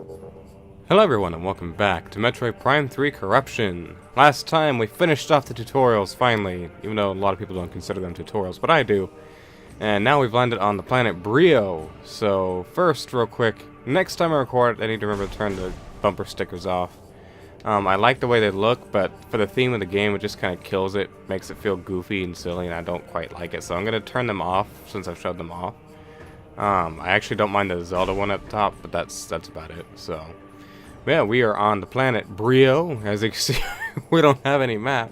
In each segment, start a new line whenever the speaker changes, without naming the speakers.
Hello everyone and welcome back to Metroid Prime 3 Corruption. Last time we finished off the tutorials finally, even though a lot of people don't consider them tutorials, but I do. And now we've landed on the planet Brio. So first, real quick, next time I record, I need to remember to turn the bumper stickers off. I like the way they look, but for the theme of the game, it just kind of kills it, makes it feel goofy and silly, and I don't quite like it. So I'm going to turn them off since I've showed them off. I actually don't mind the Zelda one at the top, but that's about it. So yeah, we are on the planet Brio. As you can see, we don't have any map.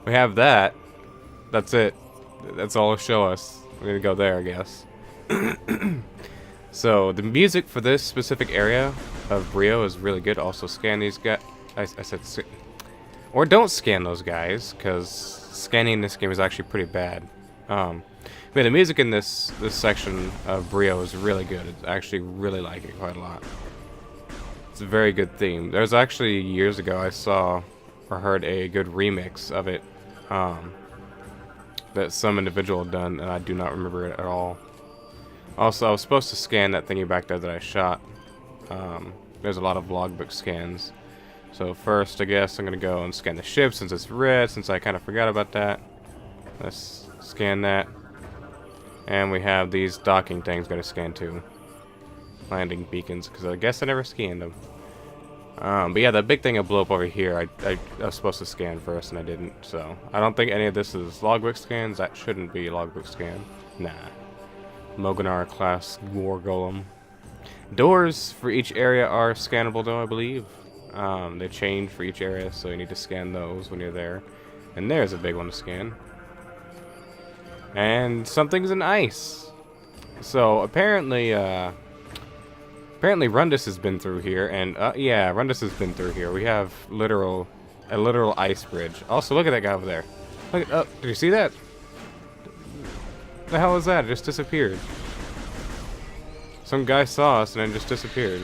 We have that. That's it. That's all it'll show us. We're gonna go there, I guess. So the music for this specific area of Brio is really good. Also, scan these guys. I said, or don't scan those guys, because scanning in this game is actually pretty bad. But the music in this section of Brio is really good. I actually really like it quite a lot. It's a very good theme. There's actually years ago I saw or heard a good remix of it that some individual had done, and I do not remember it at all. Also, I was supposed to scan that thingy back there that I shot. There's a lot of logbook scans. So first, I guess I'm gonna go and scan the ship since it's red, since I kind of forgot about that. Let's scan that. And we have these docking things gotta scan too. Landing beacons, because I guess I never scanned them. But yeah, that big thing that blew up over here, I was supposed to scan first and I didn't, so I don't think any of this is logbook scans. That shouldn't be a logbook scan. Nah. Moganar class war golem. Doors for each area are scannable though, I believe. They change for each area, so you need to scan those when you're there. And there's a big one to scan. And something's in ice. So apparently Rundus has been through here, and yeah, Rundus has been through here. We have a literal ice bridge. Also, look at that guy over there. Look at, did you see that? The hell is that? It just disappeared. Some guy saw us and then just disappeared.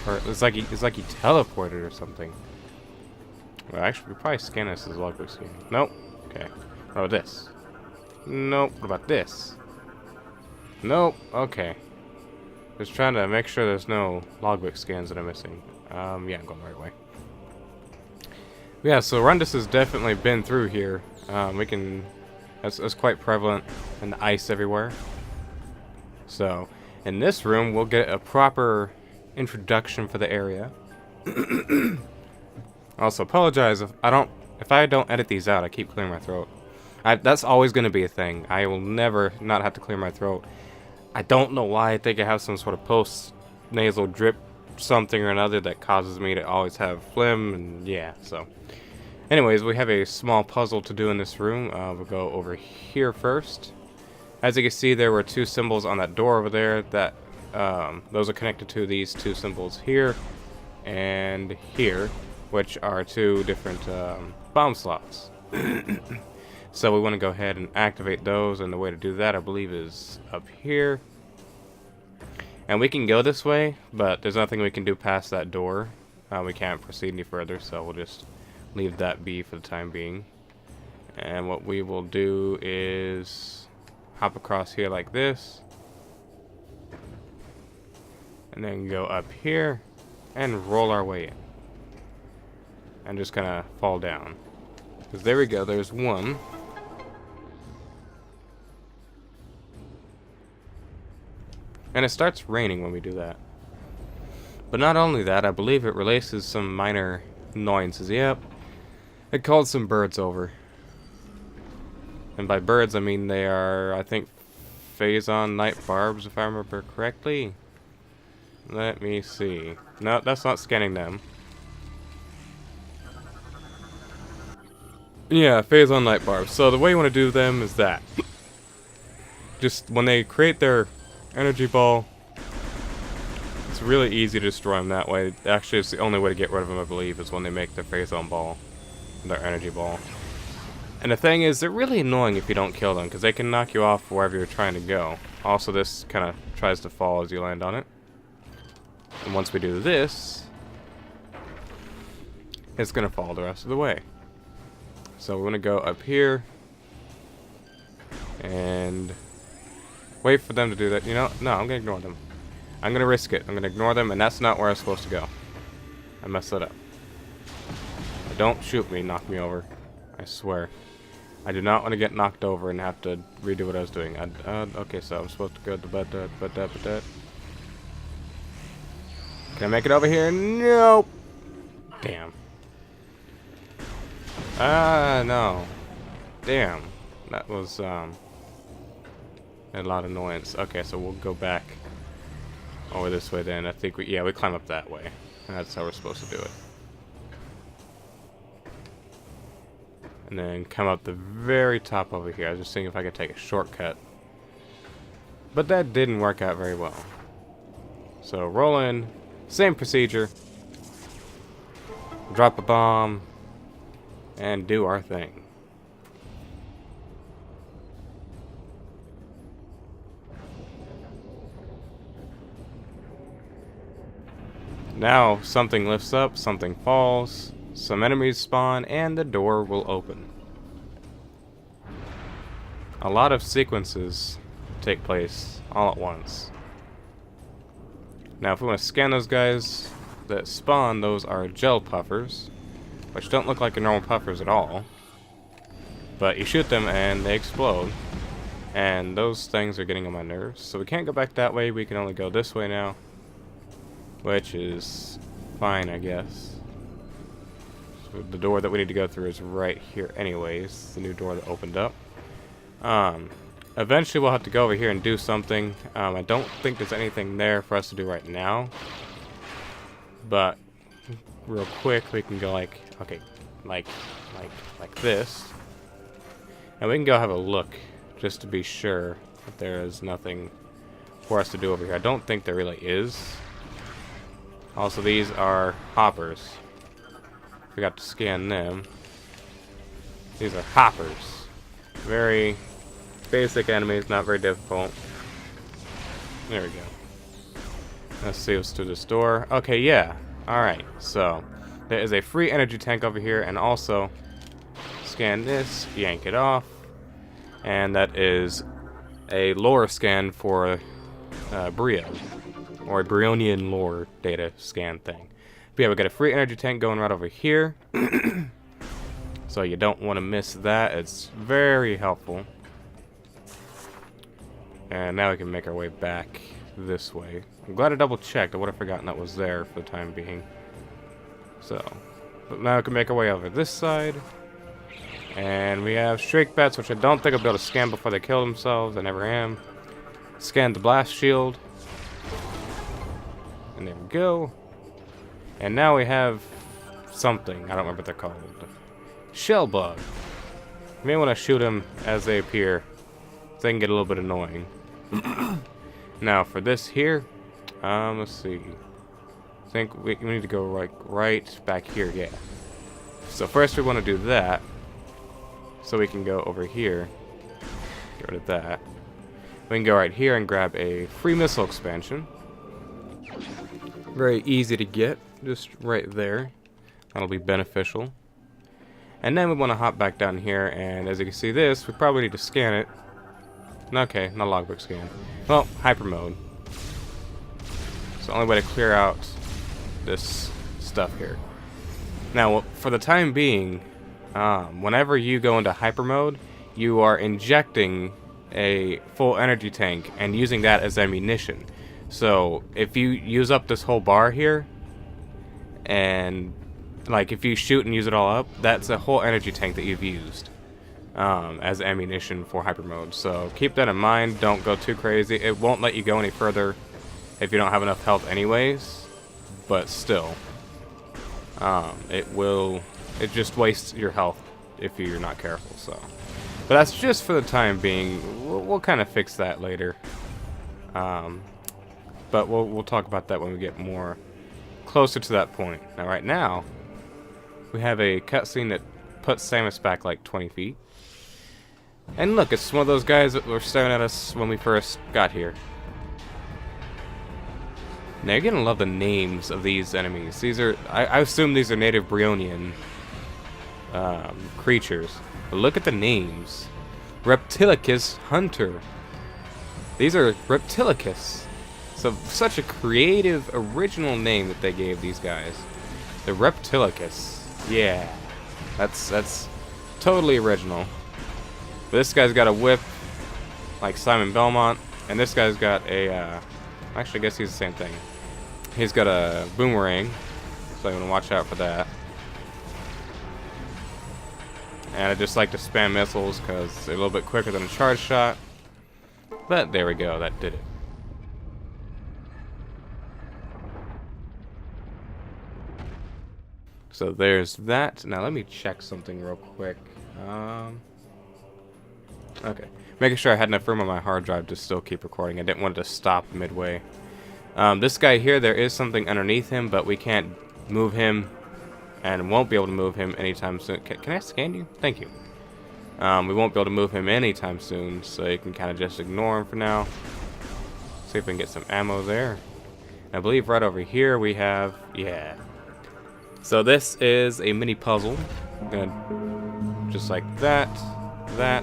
Or it's like he teleported or something. Well, actually, we probably scan this as a logbook scan. Nope. Okay. What about this? Nope. What about this? Nope. Okay. Just trying to make sure there's no logbook scans that I'm missing. Yeah, I'm going the right way. Yeah, so Rundus has definitely been through here. That's quite prevalent, and the ice everywhere. So, in this room, we'll get a proper introduction for the area. Also, apologize if I don't edit these out. I keep clearing my throat. That's always going to be a thing. I will never not have to clear my throat. I don't know why. I think I have some sort of post-nasal drip something or another that causes me to always have phlegm, and yeah, so. Anyways, we have a small puzzle to do in this room. We'll go over here first. As you can see, there were two symbols on that door over there that, those are connected to these two symbols here and here, which are two different bomb slots. So we want to go ahead and activate those, and the way to do that, I believe, is up here. And we can go this way, but there's nothing we can do past that door. We can't proceed any further, so we'll just leave that be for the time being. And what we will do is hop across here like this, and then go up here and roll our way in. And just kind of fall down. Because there we go, there's one. And it starts raining when we do that. But not only that, I believe it releases some minor annoyances. Yep. It called some birds over. And by birds, I mean they are, I think, Phazon night barbs, if I remember correctly. Let me see. No, that's not scanning them. Yeah, Phazon night barbs. So the way you want to do them is that. Just when they create their energy ball, it's really easy to destroy them that way. Actually, it's the only way to get rid of them, I believe, is when they make their Phazon ball, their energy ball. And the thing is, they're really annoying if you don't kill them, because they can knock you off wherever you're trying to go. Also, this kind of tries to fall as you land on it. And once we do this, it's going to fall the rest of the way. So we're going to go up here and wait for them to do that. You know, no, I'm going to ignore them. I'm gonna risk it. I'm gonna ignore them, and that's not where I'm supposed to go. I messed that up. Don't shoot me, knock me over. I swear. I do not want to get knocked over and have to redo what I was doing. Okay, so I'm supposed to go to but. Can I make it over here? Nope. Damn. No. Damn. That was, a lot of annoyance. Okay, so we'll go back over this way then. I think we climb up that way. And that's how we're supposed to do it. And then come up the very top over here. I was just thinking if I could take a shortcut. But that didn't work out very well. So roll in. Same procedure. Drop a bomb. And do our thing. Now something lifts up, something falls. Some enemies spawn, and the door will open. A lot of sequences take place all at once. Now, if we want to scan those guys that spawn, those are gel puffers, which don't look like normal puffers at all. But you shoot them and they explode. And those things are getting on my nerves. So we can't go back that way, we can only go this way now. Which is fine, I guess. The door that we need to go through is right here anyways. The new door that opened up. Eventually we'll have to go over here and do something. I don't think there's anything there for us to do right now. But real quick we can go like, okay, like this. And we can go have a look just to be sure that there is nothing for us to do over here. I don't think there really is. Also, these are hoppers. Forgot to scan them. These are hoppers. Very basic enemies, not very difficult. There we go. Let's see what's through this door. Okay, yeah. Alright, so there is a free energy tank over here, and also scan this, yank it off. And that is a lore scan for Brio. Or a Bryonian lore data scan thing. But yeah, we got a free energy tank going right over here. So you don't want to miss that. It's very helpful. And now we can make our way back this way. I'm glad I double checked. I would have forgotten that was there for the time being. So, but now we can make our way over this side. And we have Shrike Bats, which I don't think I'll be able to scan before they kill themselves. I never am. Scan the blast shield. And there we go. And now we have something. I don't remember what they're called. Shell bug. You may want to shoot them as they appear. So they can get a little bit annoying. Now for this here, let's see. I think we need to go right back here. Yeah. So first we want to do that. So we can go over here. Get rid of that. We can go right here and grab a free missile expansion. Very easy to get. Just right there. That'll be beneficial. And then we want to hop back down here, and as you can see this, we probably need to scan it. Okay, not logbook scan. Well, hyper mode. It's the only way to clear out this stuff here. Now, for the time being, whenever you go into hyper mode, you are injecting a full energy tank and using that as ammunition. So, if you use up this whole bar here, and like if you shoot and use it all up, that's a whole energy tank that you've used as ammunition for hyper mode. So keep that in mind. Don't go too crazy. It won't let you go any further if you don't have enough health anyways, but still it just wastes your health if you're not careful. So but that's just for the time being. We'll kind of fix that later, but we'll talk about that when we get more closer to that point. Now, right now, we have a cutscene that puts Samus back like 20 feet. And look, it's one of those guys that were staring at us when we first got here. Now, you're gonna love the names of these enemies. These are, I assume these are native Bryonian creatures. But look at the names. Reptil Achatz Hunter. These are Reptil Achatz. So such a creative, original name that they gave these guys. The Reptil Achatz. Yeah. That's totally original. But this guy's got a whip, like Simon Belmont, and this guy's got a, actually I guess he's the same thing. He's got a boomerang, so I'm gonna watch out for that. And I just like to spam missiles because they're a little bit quicker than a charge shot. But there we go, that did it. So there's that. Now let me check something real quick. Okay. Making sure I had enough room on my hard drive to still keep recording. I didn't want it to stop midway. This guy here, there is something underneath him, but we can't move him and won't be able to move him anytime soon. Can I scan you? Thank you. We won't be able to move him anytime soon, so you can kind of just ignore him for now. See if we can get some ammo there. I believe right over here we have, yeah. So this is a mini puzzle. I'm gonna just like that, that,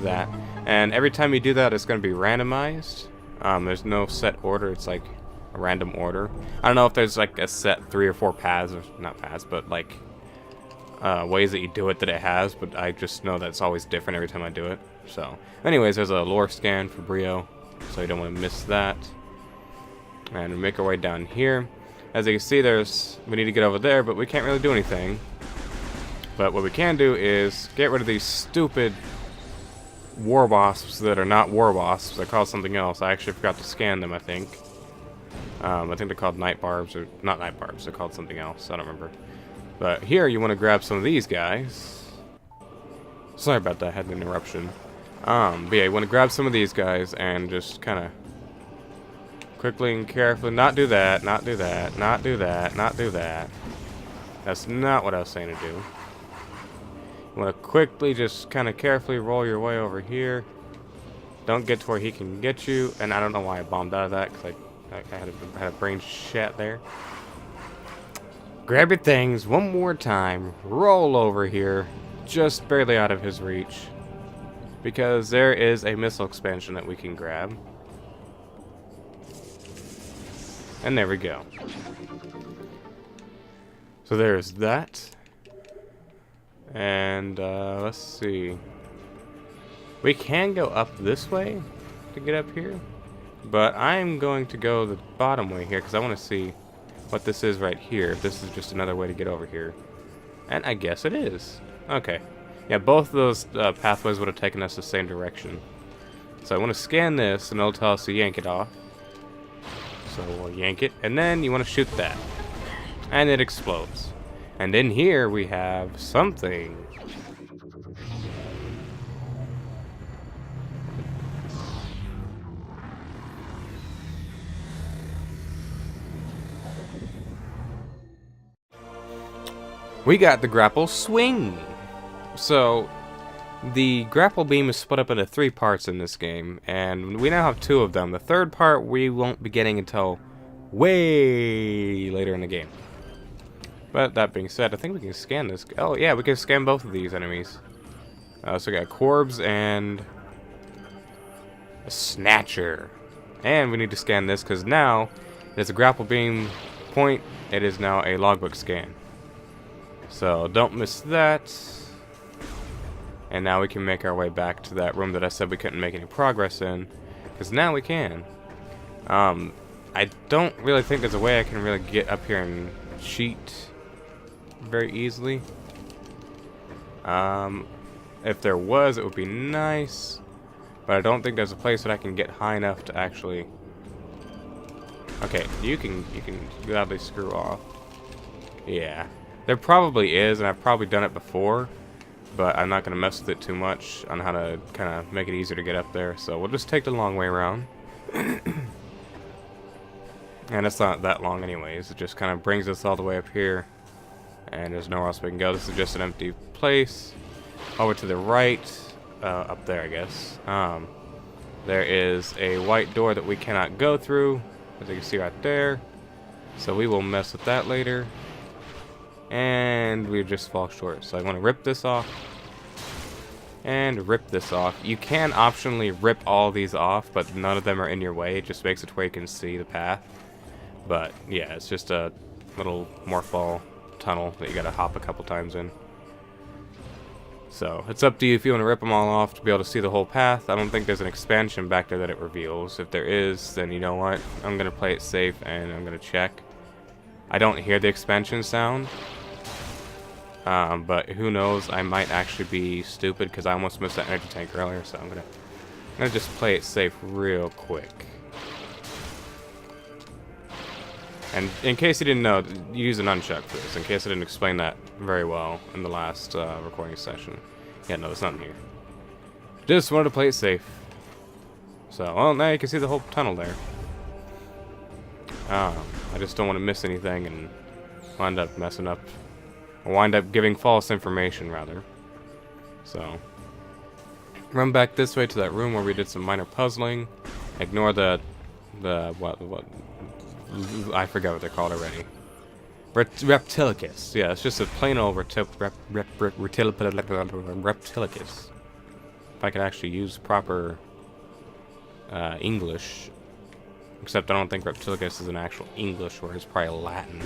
that. And every time you do that, it's gonna be randomized. There's no set order, it's like a random order. I don't know if there's like a set 3 or 4 paths, or not paths, but like ways that you do it that it has, but I just know that it's always different every time I do it. So anyways, there's a lore scan for Brio, so you don't want to miss that. And we make our way down here. As you can see, we need to get over there, but we can't really do anything. But what we can do is get rid of these stupid war wasps that are not war wasps. They're called something else. I actually forgot to scan them, I think. I think they're called night barbs, or not night barbs, they're called something else. I don't remember. But here you want to grab some of these guys. Sorry about that, I had an interruption. But yeah, you want to grab some of these guys and just kind of quickly and carefully, not do that, not do that, not do that, not do that. That's not what I was saying to do. You want to quickly just kind of carefully roll your way over here. Don't get to where he can get you. And I don't know why I bombed out of that, because I had a brain shat there. Grab your things one more time. Roll over here. Just barely out of his reach. Because there is a missile expansion that we can grab. And there we go. So there's that. And let's see. We can go up this way to get up here. But I'm going to go the bottom way here because I want to see what this is right here. If this is just another way to get over here. And I guess it is. Okay. Yeah, both of those pathways would have taken us the same direction. So I want to scan this and it'll tell us to yank it off. So we'll yank it, and then you want to shoot that. And it explodes. And in here we have something. We got the grapple swing. So the grapple beam is split up into 3 parts in this game, and we now have 2 of them. The third part we won't be getting until way later in the game. But that being said, I think we can scan this. Oh yeah, we can scan both of these enemies. So we got Corbs and a Snatcher. And we need to scan this because now it's a grapple beam point. It is now a logbook scan. So don't miss that. And now we can make our way back to that room that I said we couldn't make any progress in. Because now we can. I don't really think there's a way I can really get up here and cheat very easily. If there was, it would be nice. But I don't think there's a place that I can get high enough to actually... Okay, you can gladly screw off. Yeah. There probably is, and I've probably done it before. But I'm not going to mess with it too much on how to kind of make it easier to get up there. So we'll just take the long way around. And it's not that long anyways. It just kind of brings us all the way up here. And there's nowhere else we can go. This is just an empty place. Over to the right. Up there, I guess. There is a white door that we cannot go through. As you can see right there. So we will mess with that later. And we just fall short. So I want to rip this off. And rip this off. You can optionally rip all these off, but none of them are in your way. It just makes it to where you can see the path. But yeah, it's just a little morphball tunnel that you gotta hop a couple times in. So it's up to you if you want to rip them all off to be able to see the whole path. I don't think there's an expansion back there that it reveals. If there is, then you know what? I'm gonna play it safe and I'm gonna check. I don't hear the expansion sound. But who knows, I might actually be stupid because I almost missed that energy tank earlier, so I'm gonna just play it safe real quick. And in case you didn't know, you use an nunchuck for this, in case I didn't explain that very well in the last recording session. Yeah, no, there's nothing here. Just wanted to play it safe. So, well, now you can see the whole tunnel there. I just don't want to miss anything and wind up messing up. Or wind up giving false information, rather. So, run back this way to that room where we did some minor puzzling. Ignore what I forgot what they're called already. Reptil Achatz. Yeah, it's just a plain old Reptilicus. If I could actually use proper English. Except I don't think Reptilicus is an actual English word. It's probably Latin.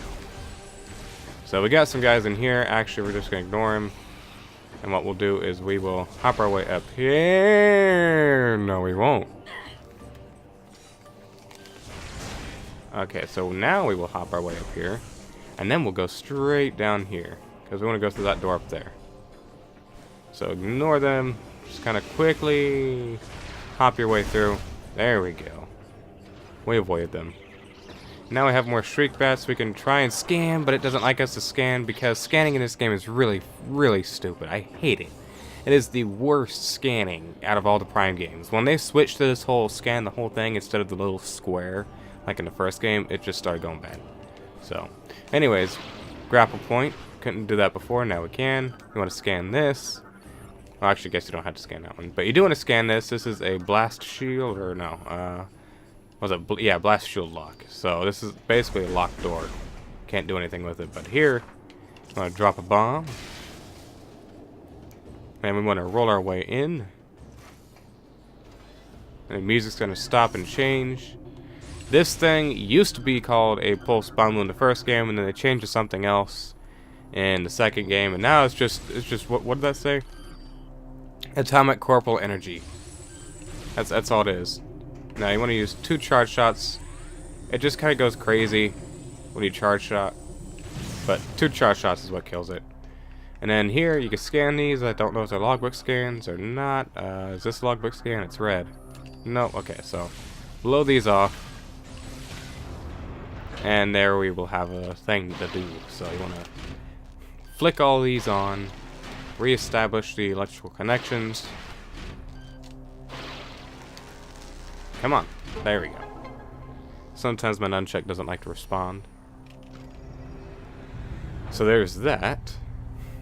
So we got some guys in here. Actually, we're just going to ignore him. And what we'll do is we will hop our way up here. No, we won't. Okay, so now we will hop our way up here. And then we'll go straight down here. Because we want to go through that door up there. So ignore them. Just kind of quickly hop your way through. There we go. We avoided them. Now we have more shriek bats. We can try and scan, but it doesn't like us to scan because scanning in this game is really, really stupid. I hate it. It is the worst scanning out of all the Prime games. When they switched to this whole scan the whole thing instead of the little square, like in the first game, it just started going bad. So, anyways, grapple point. Couldn't do that before, now we can. You want to scan this. Well, actually, I guess you don't have to scan that one. But you do want to scan this. This is a blast shield, or no, was it? Yeah, blast shield lock. So this is basically a locked door. Can't do anything with it. But here, I want to drop a bomb. And we want to roll our way in. And the music's going to stop and change. This thing used to be called a pulse bomb in the first game, and then they changed to something else in the second game, and now it's just what did that say? Atomic corporal energy. That's all it is. Now you want to use 2 charge shots. It just kind of goes crazy when you charge shot, but 2 charge shots is what kills it. And then here you can scan these. I don't know if they're logbook scans or not. Is this a logbook scan? It's red. No. Okay, so blow these off. And there we will have a thing to do. So you want to flick all these on, re-establish the electrical connections. Come on. There we go. Sometimes my nunchuck doesn't like to respond. So there's that.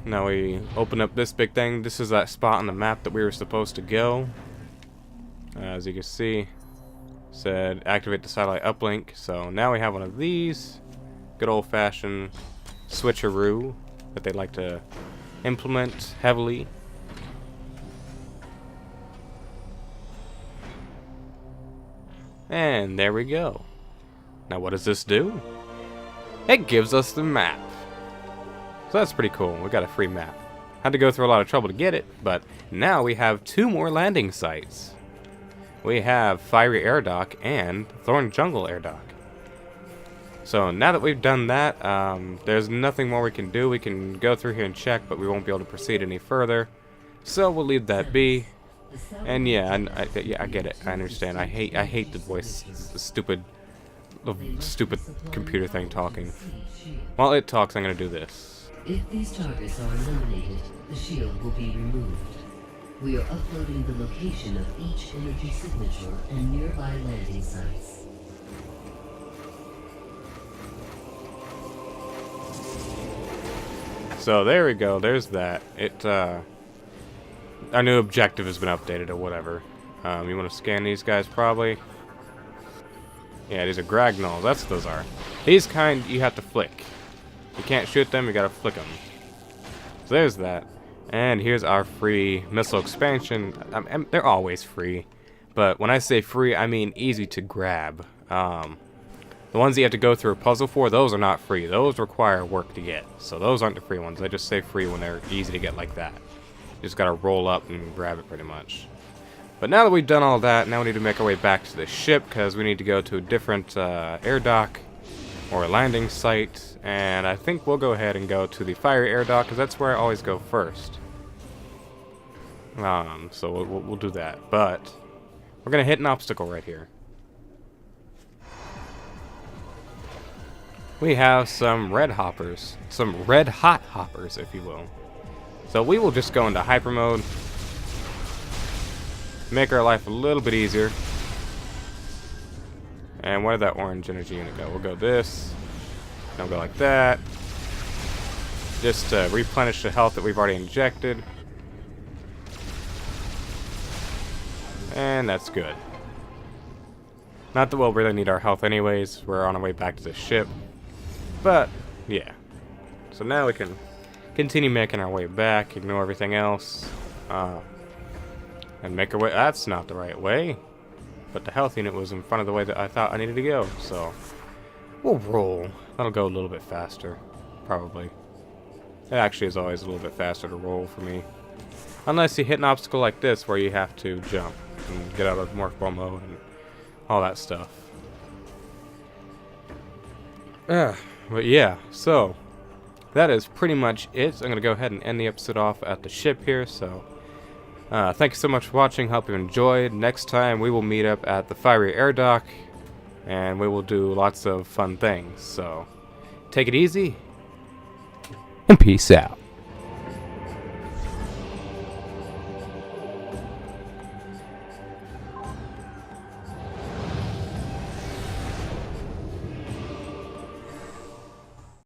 Now we open up this big thing. This is that spot on the map that we were supposed to go. As you can see, said activate the satellite uplink. So now we have one of these. Good old-fashioned switcheroo that they like to implement heavily. And there we go. Now what does this do? It gives us the map. So that's pretty cool. We got a free map. Had to go through a lot of trouble to get it, but now we have 2 more landing sites. We have Fiery Air Dock and Thorn Jungle Air Dock. So now that we've done that, there's nothing more we can do. We can go through here and check, but we won't be able to proceed any further. So we'll leave that be. And yeah, I get it. I understand. I hate the voice, the stupid computer thing talking. While it talks, I'm gonna do this.
If these targets are eliminated, the shield will be removed. We are uploading the location of each energy signature and nearby landing sites.
So there we go. There's that. Our new objective has been updated or whatever. You want to scan these guys probably. Yeah, these are Gragnolls. That's what those are. These kind you have to flick. You can't shoot them. You gotta flick them. So there's that. And here's our free missile expansion. They're always free, but when I say free, I mean easy to grab. The ones you have to go through a puzzle for, those are not free. Those require work to get. So those aren't the free ones. I just say free when they're easy to get like that. You just gotta roll up and grab it pretty much. But now that we've done all that, now we need to make our way back to the ship because we need to go to a different air dock or a landing site. And I think we'll go ahead and go to the fiery air dock because that's where I always go first. So we'll do that. But we're gonna hit an obstacle right here. We have some red hoppers, some red hot hoppers, if you will. So we will just go into hyper mode, make our life a little bit easier. And where did that orange energy unit go? We'll go this, and we'll go like that. Just to replenish the health that we've already injected. And that's good. Not that we'll really need our health anyways, we're on our way back to the ship. But, yeah. So now we can continue making our way back, ignore everything else, and make our way. That's not the right way. But the health unit was in front of the way that I thought I needed to go, so we'll roll. That'll go a little bit faster, probably. It actually is always a little bit faster to roll for me. Unless you hit an obstacle like this where you have to jump and get out of morph ball mode and all that stuff. But yeah, so that is pretty much it. So I'm going to go ahead and end the episode off at the ship here. So thank you so much for watching. Hope you enjoyed. Next time we will meet up at the fiery air dock and we will do lots of fun things. So take it easy and peace out.